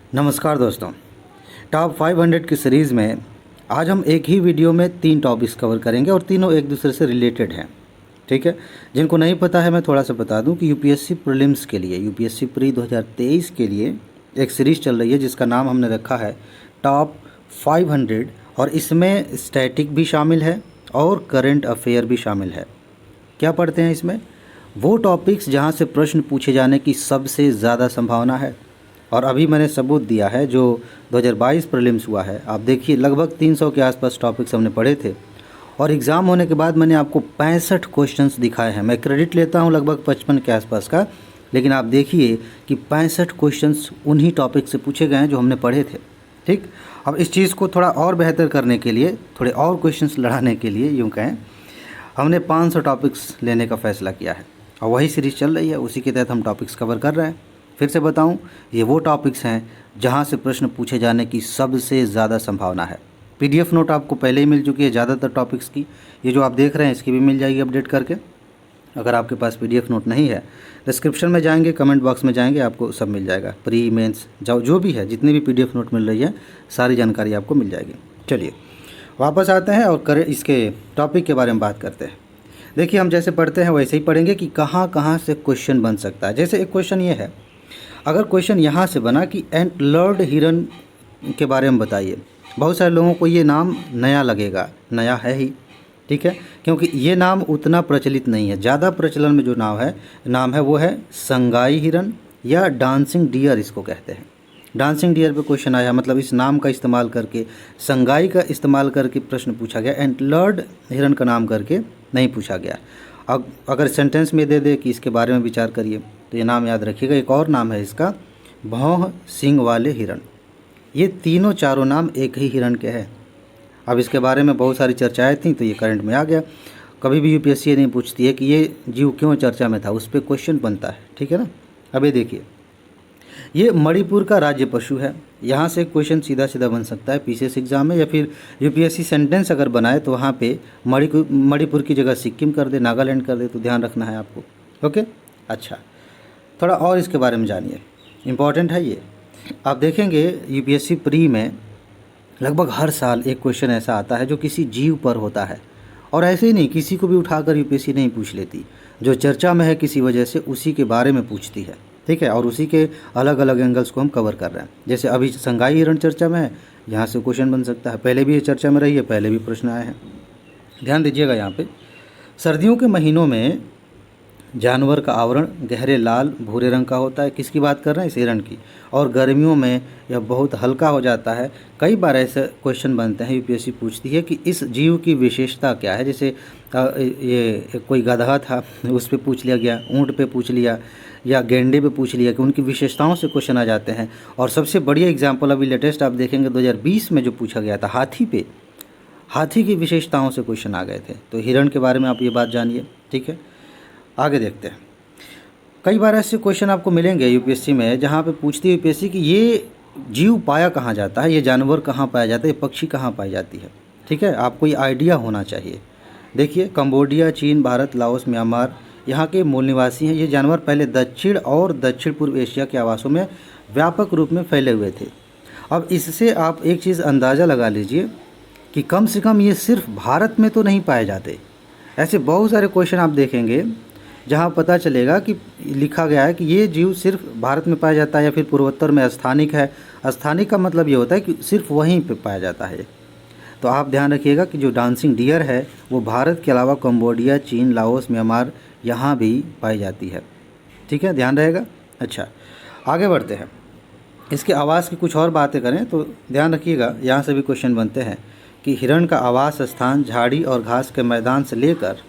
नमस्कार दोस्तों। टॉप 500 की सीरीज़ में आज हम एक ही वीडियो में 3 टॉपिक्स कवर करेंगे और तीनों एक दूसरे से रिलेटेड हैं। ठीक है, जिनको नहीं पता है मैं थोड़ा सा बता दूं कि यूपीएससी प्रीलिम्स के लिए, यूपीएससी प्री 2023 के लिए एक सीरीज़ चल रही है जिसका नाम हमने रखा है टॉप 500 और इसमें स्टैटिक भी शामिल है और करंट अफेयर भी शामिल है। क्या पढ़ते हैं इसमें? वो टॉपिक्स जहाँ से प्रश्न पूछे जाने की सबसे ज़्यादा संभावना है। और अभी मैंने सबूत दिया है जो 2022 प्रीलिम्स हुआ है। आप देखिए लगभग 300 के आसपास टॉपिक्स हमने पढ़े थे और एग्ज़ाम होने के बाद मैंने आपको 65 क्वेश्चंस दिखाए हैं। मैं क्रेडिट लेता हूं लगभग 55 के आसपास का, लेकिन आप देखिए कि 65 क्वेश्चंस उन्हीं टॉपिक से पूछे गए हैं जो हमने पढ़े थे। ठीक, अब इस चीज़ को थोड़ा और बेहतर करने के लिए, थोड़े और क्वेश्चंस लड़ाने के लिए यूँ कहें, हमने 500 टॉपिक्स लेने का फ़ैसला किया है और वही सीरीज़ चल रही है, उसी के तहत हम टॉपिक्स कवर कर रहे हैं। फिर से बताऊं, ये वो टॉपिक्स हैं जहां से प्रश्न पूछे जाने की सबसे ज़्यादा संभावना है। पीडीएफ नोट आपको पहले ही मिल चुकी है ज़्यादातर टॉपिक्स की। ये जो आप देख रहे हैं इसकी भी मिल जाएगी अपडेट करके। अगर आपके पास पीडीएफ नोट नहीं है, डिस्क्रिप्शन में जाएंगे, कमेंट बॉक्स में जाएंगे, आपको सब मिल जाएगा। प्री मेंस जो भी है, जितनी भी पीडीएफ नोट मिल रही है, सारी जानकारी आपको मिल जाएगी। चलिए वापस आते हैं और इसके टॉपिक के बारे में बात करते हैं। देखिए, हम जैसे पढ़ते हैं वैसे ही पढ़ेंगे कि कहाँ कहाँ से क्वेश्चन बन सकता है। जैसे एक क्वेश्चन ये है, अगर क्वेश्चन यहाँ से बना कि एंटलर्ड हिरन के बारे में बताइए, बहुत सारे लोगों को ये नाम नया लगेगा, नया है ही, ठीक है, क्योंकि ये नाम उतना प्रचलित नहीं है। ज़्यादा प्रचलन में जो नाम है वो है संगाई हिरन या डांसिंग डियर, इसको कहते हैं। डांसिंग डियर पे क्वेश्चन आया, मतलब इस नाम का इस्तेमाल करके, संगाई का इस्तेमाल करके प्रश्न पूछा गया, एंटलर्ड हिरन का नाम करके नहीं पूछा गया। अब अगर सेंटेंस में दे दे कि इसके बारे में विचार करिए, तो ये नाम याद रखिएगा। एक और नाम है इसका, भौह सींग वाले हिरन। ये तीनों चारों नाम एक ही हिरन के हैं। अब इसके बारे में बहुत सारी चर्चाएं थी तो ये करंट में आ गया। कभी भी यूपीएससी नहीं पूछती है कि ये जीव क्यों चर्चा में था, उस पर क्वेश्चन बनता है, ठीक है ना। अब ये देखिए, ये मणिपुर का राज्य पशु है। यहाँ से क्वेश्चन सीधा सीधा बन सकता है पीसीएस एग्जाम में, या फिर यूपीएससी सेंटेंस अगर बनाए तो वहाँ पे मणिपुर की जगह सिक्किम कर दे, नागालैंड कर दे, तो ध्यान रखना है आपको। ओके, अच्छा, थोड़ा और इसके बारे में जानिए, इम्पॉर्टेंट है ये। आप देखेंगे यूपीएससी प्री में लगभग हर साल एक क्वेश्चन ऐसा आता है जो किसी जीव पर होता है, और ऐसे ही नहीं, किसी को भी उठाकर यूपीएससी नहीं पूछ लेती। जो चर्चा में है किसी वजह से उसी के बारे में पूछती है, ठीक है, और उसी के अलग अलग एंगल्स को हम कवर कर रहे हैं। जैसे अभी संगाई हिरण चर्चा में है, यहाँ से क्वेश्चन बन सकता है। पहले भी ये चर्चा में रही है, पहले भी प्रश्न आए हैं। ध्यान दीजिएगा यहाँ पे, सर्दियों के महीनों में जानवर का आवरण गहरे लाल भूरे रंग का होता है। किसकी बात कर रहे हैं? इस हिरण की। और गर्मियों में यह बहुत हल्का हो जाता है। कई बार ऐसे क्वेश्चन बनते हैं, यूपीएससी पूछती है कि इस जीव की विशेषता क्या है। जैसे ये कोई गधा था, उस पर पूछ लिया गया, ऊँट पे पूछ लिया, या गेंडे पे पूछ लिया, कि उनकी विशेषताओं से क्वेश्चन आ जाते हैं। और सबसे बढ़िया एग्जाम्पल अभी लेटेस्ट आप देखेंगे 2020 में जो पूछा गया था, हाथी की विशेषताओं से क्वेश्चन आ गए थे। तो हिरण के बारे में आप ये बात जानिए, ठीक है। आगे देखते हैं। कई बार ऐसे क्वेश्चन आपको मिलेंगे यूपीएससी में जहाँ पे पूछती है यूपीएससी कि ये जीव पाया कहाँ जाता है, ये जानवर कहाँ पाया जाता है, ये पक्षी कहाँ पाई जाती है, ठीक है। आपको ये आइडिया होना चाहिए। देखिए, कंबोडिया, चीन, भारत, लाओस, म्यांमार, यहाँ के मूल निवासी हैं। ये जानवर पहले दक्षिण और दक्षिण पूर्व एशिया के आवासों में व्यापक रूप में फैले हुए थे। अब इससे आप एक चीज़ अंदाज़ा लगा लीजिए कि कम से कम ये सिर्फ भारत में तो नहीं पाए जाते। ऐसे बहुत सारे क्वेश्चन आप देखेंगे जहाँ पता चलेगा कि लिखा गया है कि ये जीव सिर्फ भारत में पाया जाता है, या फिर पूर्वोत्तर में स्थानिक है। स्थानिक का मतलब ये होता है कि सिर्फ वहीं पे पाया जाता है। तो आप ध्यान रखिएगा कि जो डांसिंग डियर है वो भारत के अलावा कंबोडिया, चीन, लाओस, म्यांमार, यहाँ भी पाई जाती है, ठीक है, ध्यान रहेगा। अच्छा, आगे बढ़ते हैं। इसके आवास की कुछ और बातें करें तो ध्यान रखिएगा, यहाँ से भी क्वेश्चन बनते हैं कि हिरण का आवास स्थान झाड़ी और घास के मैदान से लेकर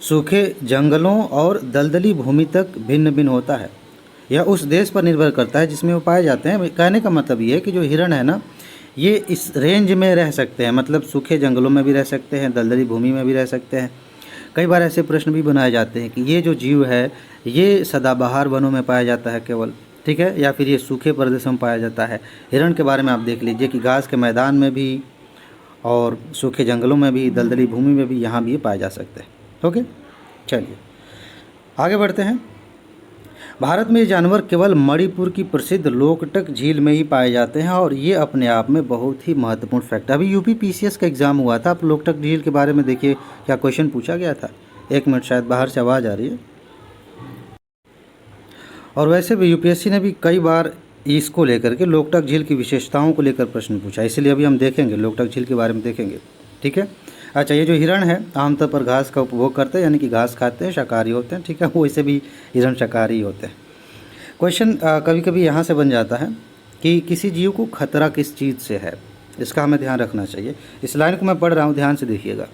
सूखे जंगलों और दलदली भूमि तक भिन्न भिन्न होता है। यह उस देश पर निर्भर करता है जिसमें वो पाए जाते हैं। कहने का मतलब ये है कि जो हिरण है ना, ये इस रेंज में रह सकते हैं, मतलब सूखे जंगलों में भी रह सकते हैं, दलदली भूमि में भी रह सकते हैं। कई बार ऐसे प्रश्न भी बनाए जाते हैं कि ये जो जीव है ये सदाबहार वनों में पाया जाता है केवल, ठीक है, या फिर ये सूखे प्रदेशों में पाया जाता है। हिरण के बारे में आप देख लीजिए कि घास के मैदान में भी और सूखे जंगलों में भी, दलदली भूमि में भी, यहाँ भी ये पाए जा सकते हैं। ओके, चलिए आगे बढ़ते हैं। भारत में ये जानवर केवल मणिपुर की प्रसिद्ध लोकटक झील में ही पाए जाते हैं और ये अपने आप में बहुत ही महत्वपूर्ण फैक्ट है। अभी यूपी पीसीएस का एग्ज़ाम हुआ था, आप लोकटक झील के बारे में देखिए क्या क्वेश्चन पूछा गया था। एक मिनट, शायद बाहर से आवाज़ आ रही है। और वैसे भी यूपीएससी ने भी कई बार इसको लेकर के लोकटक झील की विशेषताओं को लेकर प्रश्न पूछा, इसलिए अभी हम देखेंगे लोकटक झील के बारे में देखेंगे। ठीक है। अच्छा, ये जो हिरण है आमतौर पर घास का उपभोग करते हैं, यानी कि घास खाते हैं, शाकाहारी होते हैं। ठीक है, वैसे भी हिरण शाकाहारी होते हैं। क्वेश्चन कभी कभी यहाँ से बन जाता है कि किसी जीव को खतरा किस चीज़ से है, इसका हमें ध्यान रखना चाहिए। इस लाइन को मैं पढ़ रहा हूँ, ध्यान से देखिएगा।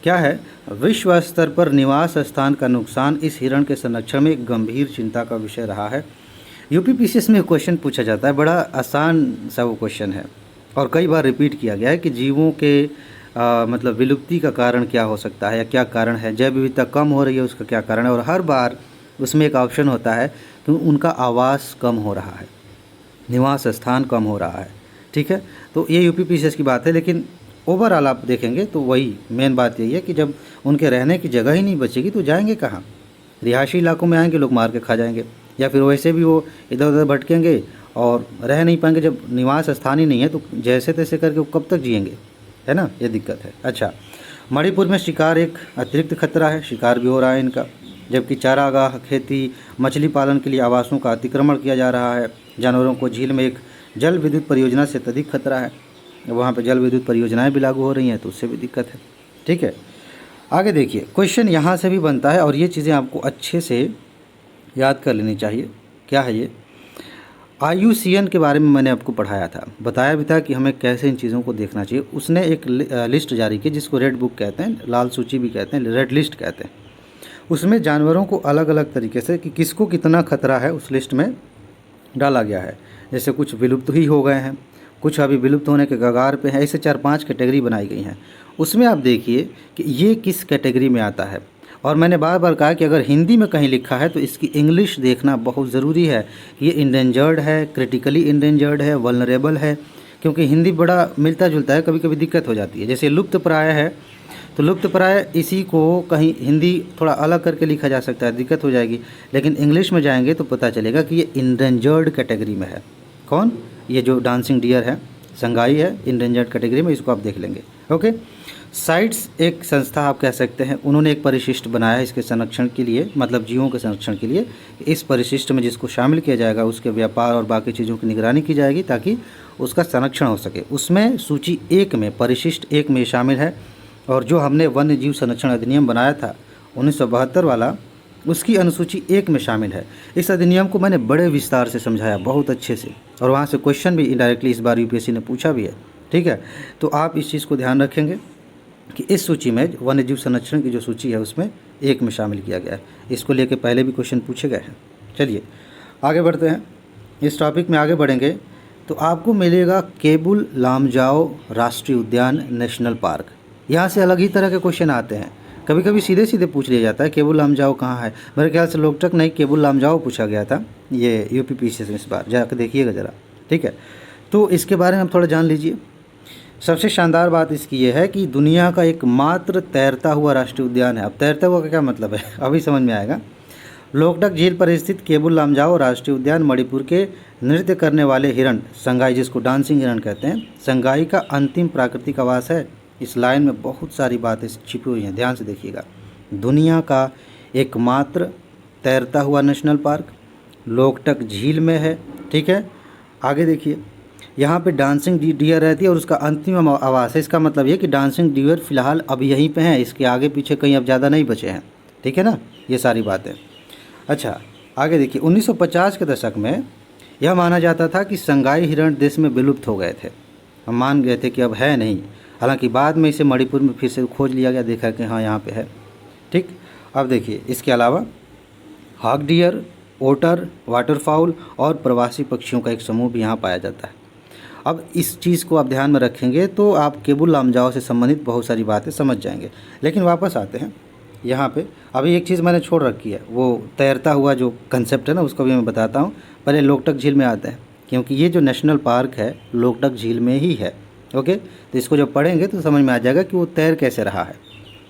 क्या है, विश्व स्तर पर निवास स्थान का नुकसान इस हिरण के संरक्षण में एक गंभीर चिंता का विषय रहा है। यूपी पीसीएस में क्वेश्चन पूछा जाता है, बड़ा आसान सा वो क्वेश्चन है और कई बार रिपीट किया गया है कि जीवों के मतलब विलुप्ति का कारण क्या हो सकता है या क्या कारण है, जैव विविधता कम हो रही है उसका क्या कारण है। और हर बार उसमें एक ऑप्शन होता है कि उनका आवास कम हो रहा है, निवास स्थान कम हो रहा है। ठीक है, तो ये यूपी पीसीएस की बात है, लेकिन ओवरऑल आप देखेंगे तो वही मेन बात यही है कि जब उनके रहने की जगह ही नहीं बचेगी तो जाएंगे कहाँ। रिहायशी इलाकों में आएंगे, लोग मार के खा जाएंगे, या फिर वैसे भी वो इधर उधर भटकेंगे और रह नहीं पाएंगे। जब निवास स्थान ही नहीं है तो जैसे तैसे करके वो कब तक जिएंगे, है ना, ये दिक्कत है। अच्छा, मणिपुर में शिकार एक अतिरिक्त खतरा है, शिकार भी हो रहा है इनका, जबकि चारागाह, खेती, मछली पालन के लिए आवासों का अतिक्रमण किया जा रहा है। जानवरों को झील में एक जल विद्युत परियोजना से अधिक खतरा है, वहाँ पे जल विद्युत परियोजनाएं भी लागू हो रही हैं तो उससे भी दिक्कत है। ठीक है, आगे देखिए, क्वेश्चन यहाँ से भी बनता है और ये चीज़ें आपको अच्छे से याद कर लेनी चाहिए। क्या है ये, IUCN के बारे में मैंने आपको पढ़ाया था, बताया भी था कि हमें कैसे इन चीज़ों को देखना चाहिए। उसने एक लिस्ट जारी की जिसको रेड बुक कहते हैं, लाल सूची भी कहते हैं, रेड लिस्ट कहते हैं। उसमें जानवरों को अलग अलग तरीके से कि किसको कितना खतरा है उस लिस्ट में डाला गया है। जैसे कुछ विलुप्त ही हो गए हैं, कुछ अभी विलुप्त होने के कगार पे हैं, ऐसे 4-5 कैटेगरी बनाई गई हैं। उसमें आप देखिए कि ये किस कैटेगरी में आता है। और मैंने बार बार कहा कि अगर हिंदी में कहीं लिखा है तो इसकी इंग्लिश देखना बहुत ज़रूरी है। ये इंडेंजर्ड है, क्रिटिकली इंडेंजर्ड है, वल्नरेबल है, क्योंकि हिंदी बड़ा मिलता जुलता है, कभी कभी दिक्कत हो जाती है। जैसे लुप्त प्राय है तो लुप्त प्राय इसी को कहीं हिंदी थोड़ा अलग करके लिखा जा सकता है, दिक्कत हो जाएगी। लेकिन इंग्लिश में जाएंगे तो पता चलेगा कि ये इंडेंजर्ड कैटेगरी में है। कौन, ये जो डांसिंग डियर है, संगाई है, इंडेंजर्ड कैटेगरी में, इसको आप देख लेंगे। ओके, साइट्स एक संस्था आप कह सकते हैं, उन्होंने एक परिशिष्ट बनाया है इसके संरक्षण के लिए, मतलब जीवों के संरक्षण के लिए। इस परिशिष्ट में जिसको शामिल किया जाएगा उसके व्यापार और बाकी चीज़ों की निगरानी की जाएगी ताकि उसका संरक्षण हो सके। उसमें सूची 1 में, परिशिष्ट 1 में शामिल है। और जो हमने वन्य जीव संरक्षण अधिनियम बनाया था 1972 वाला, उसकी अनुसूची 1 में शामिल है। इस अधिनियम को मैंने बड़े विस्तार से समझाया, बहुत अच्छे से, और वहाँ से क्वेश्चन भी इनडायरेक्टली इस बार यूपीएससी ने पूछा भी है। ठीक है, तो आप इस चीज़ को ध्यान रखेंगे कि इस सूची में वन्य जीव संरक्षण की जो सूची है उसमें 1 में शामिल किया गया है। इसको लेके पहले भी क्वेश्चन पूछे गए हैं। चलिए आगे बढ़ते हैं, इस टॉपिक में आगे बढ़ेंगे तो आपको मिलेगा केबुल लामजाओ राष्ट्रीय उद्यान नेशनल पार्क। यहाँ से अलग ही तरह के क्वेश्चन आते हैं, कभी कभी सीधे सीधे पूछ लिया जाता है केबुल लामजाओ कहाँ है। मेरे ख्याल से लोकटक नहीं, केबुल लामजाओ पूछा गया था ये यूपी पीसीएस में, इस बार जाकर देखिएगा ज़रा। ठीक है, तो इसके बारे में आप थोड़ा जान लीजिए। सबसे शानदार बात इसकी ये है कि दुनिया का एकमात्र तैरता हुआ राष्ट्रीय उद्यान है। अब तैरता हुआ का क्या मतलब है अभी समझ में आएगा। लोकटक झील पर स्थित केबुल लामजाओ राष्ट्रीय उद्यान मणिपुर के नृत्य करने वाले हिरण संगाई, जिसको डांसिंग हिरण कहते हैं, संगाई का अंतिम प्राकृतिक आवास है। इस लाइन में बहुत सारी बातें छिपी हुई हैं, ध्यान से देखिएगा। दुनिया का एकमात्र तैरता हुआ नेशनल पार्क लोकटक झील में है। ठीक है, आगे देखिए, यहाँ पे डांसिंग डियर रहती है और उसका अंतिम आवास है। इसका मतलब ये कि डांसिंग डियर फिलहाल अब यहीं पे हैं, इसके आगे पीछे कहीं अब ज़्यादा नहीं बचे हैं। ठीक है ना, ये सारी बातें। अच्छा, आगे देखिए, 1950 के दशक में यह माना जाता था कि संगाई हिरण देश में विलुप्त हो गए थे। हम मान गए थे कि अब है नहीं, हालांकि बाद में इसे मणिपुर में फिर से खोज लिया गया, देखा कि हाँ यहाँ पे है। ठीक, अब देखिए, इसके अलावा हॉग डियर, ओटर, वाटरफाउल और प्रवासी पक्षियों का एक समूह भी यहाँ पाया जाता है। अब इस चीज़ को आप ध्यान में रखेंगे तो आप केबुल लामजाओ से संबंधित बहुत सारी बातें समझ जाएंगे। लेकिन वापस आते हैं यहाँ पे, अभी एक चीज़ मैंने छोड़ रखी है, वो तैरता हुआ जो कंसेप्ट है ना, उसको भी मैं बताता हूँ। पहले लोकटक झील में आते हैं, क्योंकि ये जो नेशनल पार्क है लोकटक झील में ही है। ओके, तो इसको जब पढ़ेंगे तो समझ में आ जाएगा कि वो तैर कैसे रहा है।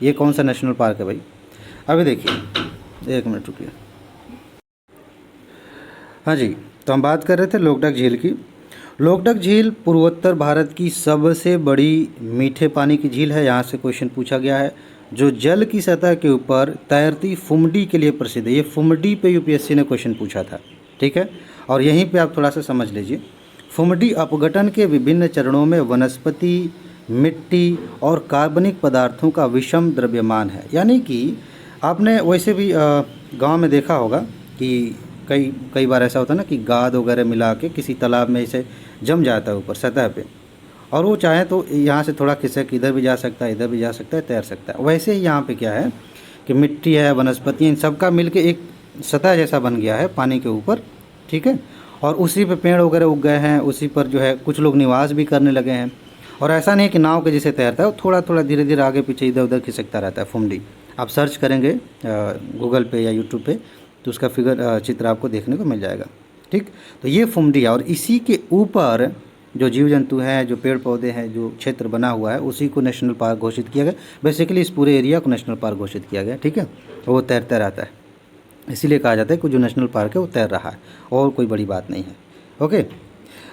ये कौन सा नेशनल पार्क है भाई, अभी देखिए, 1 मिनट रुकिए। हाँ जी, तो हम बात कर रहे थे लोकटक झील की। लोकटक झील पूर्वोत्तर भारत की सबसे बड़ी मीठे पानी की झील है। यहाँ से क्वेश्चन पूछा गया है, जो जल की सतह के ऊपर तैरती फुमडी के लिए प्रसिद्ध है। ये फुमडी पे यूपीएससी ने क्वेश्चन पूछा था, ठीक है। और यहीं पे आप थोड़ा सा समझ लीजिए, फुमडी अपघटन के विभिन्न चरणों में वनस्पति, मिट्टी और कार्बनिक पदार्थों का विषम द्रव्यमान है। यानी कि आपने वैसे भी गांव में देखा होगा कि कई बार ऐसा होता है ना कि गाद वगैरह मिला के किसी तालाब में इसे जम जाता है ऊपर सतह पे, और वो चाहे तो यहाँ से थोड़ा खिसक इधर भी जा सकता है, इधर भी जा सकता है, तैर सकता है। वैसे ही यहाँ पे क्या है कि मिट्टी है, वनस्पतियाँ, इन सब का मिल के एक सतह जैसा बन गया है पानी के ऊपर, ठीक है। और उसी पे पेड़ वगैरह उग गए हैं, उसी पर जो है कुछ लोग निवास भी करने लगे हैं। और ऐसा नहीं है कि नाव के जैसे तैरता है, वो थोड़ा थोड़ा धीरे धीरे आगे पीछे इधर उधर खिसकता रहता है फुमडी। आप सर्च करेंगे गूगल पे या यूट्यूब पे तो उसका चित्र आपको देखने को मिल जाएगा, ठीक। तो ये फुमडी है, और इसी के ऊपर जो जीव जंतु हैं, जो पेड़ पौधे हैं, जो क्षेत्र बना हुआ है, उसी को नेशनल पार्क घोषित किया गया। बेसिकली इस पूरे एरिया को नेशनल पार्क घोषित किया गया, ठीक है। वो तैरता रहता है, इसीलिए कहा जाता है कि जो नेशनल पार्क है वो तैर रहा है, और कोई बड़ी बात नहीं है। ओके,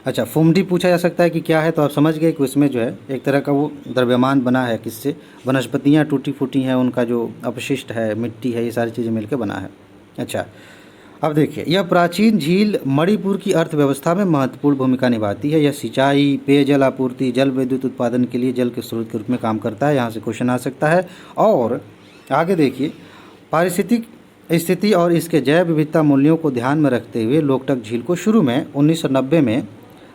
अच्छा, फुमडी पूछा जा सकता है कि क्या है, तो आप समझ गए कि उसमें जो है एक तरह का वो द्रव्यमान बना है, किससे, वनस्पतियाँ टूटी फूटी हैं, उनका जो अपशिष्ट है, मिट्टी है, ये सारी चीज़ें मिलकर बना है। अच्छा, अब देखिए, यह प्राचीन झील मणिपुर की अर्थव्यवस्था में महत्वपूर्ण भूमिका निभाती है। यह सिंचाई, पेयजल आपूर्ति, जल विद्युत उत्पादन के लिए जल के स्रोत के रूप में काम करता है। यहाँ से क्वेश्चन आ सकता है। और आगे देखिए, पारिस्थितिक स्थिति और इसके जैव विविधता मूल्यों को ध्यान में रखते हुए लोकटक झील को शुरू में 1990 में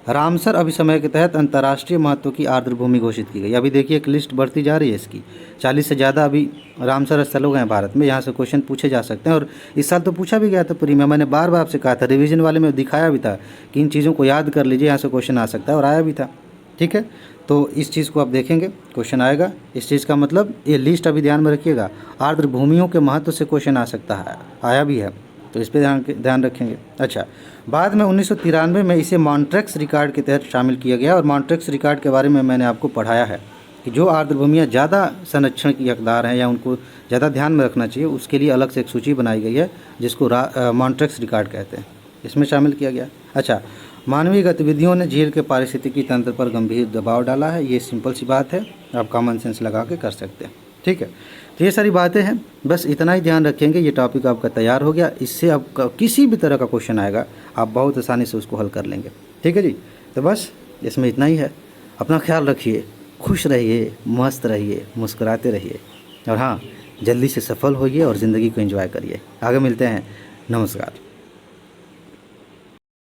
रामसर अभिसमय के तहत अंतर्राष्ट्रीय महत्व की आर्द्र भूमि घोषित की गई। अभी देखिए एक लिस्ट बढ़ती जा रही है इसकी, 40 से ज़्यादा अभी रामसर स्थल हो गए हैं भारत में। यहाँ से क्वेश्चन पूछे जा सकते हैं, और इस साल तो पूछा भी गया था प्री में। मैंने बार बार आपसे कहा था, रिवीजन वाले में दिखाया भी था कि इन चीज़ों को याद कर लीजिए, यहाँ से क्वेश्चन आ सकता है, और आया भी था, ठीक है। तो इस चीज़ को आप देखेंगे, क्वेश्चन आएगा। इस चीज़ का मतलब ये लिस्ट अभी ध्यान में रखिएगा, आर्द्र भूमियों के महत्व से क्वेश्चन आ सकता है, आया भी है, तो इस पर ध्यान रखेंगे। अच्छा, बाद में 1993 में इसे मॉन्ट्रेक्स रिकॉर्ड के तहत शामिल किया गया, और मॉन्ट्रेक्स रिकॉर्ड के बारे में मैंने आपको पढ़ाया है कि जो आर्द्र भूमियाँ ज़्यादा संरक्षण की हकदार हैं या उनको ज़्यादा ध्यान में रखना चाहिए, उसके लिए अलग से एक सूची बनाई गई है जिसको मॉन्ट्रेक्स रिकॉर्ड कहते हैं, इसमें शामिल किया गया। अच्छा, मानवीय गतिविधियों ने झील के पारिस्थितिकी तंत्र पर गंभीर दबाव डाला है। ये सिंपल सी बात है, आप कॉमन सेंस लगा के कर सकते हैं, ठीक है। तो ये सारी बातें हैं, बस इतना ही ध्यान रखेंगे। ये टॉपिक आपका तैयार हो गया, इससे आपका किसी भी तरह का क्वेश्चन आएगा आप बहुत आसानी से उसको हल कर लेंगे, ठीक है जी। तो बस इसमें इतना ही है। अपना ख्याल रखिए, खुश रहिए, मस्त रहिए, मुस्कुराते रहिए, और हाँ, जल्दी से सफल होइए और ज़िंदगी को एंजॉय करिए। आगे मिलते हैं, नमस्कार।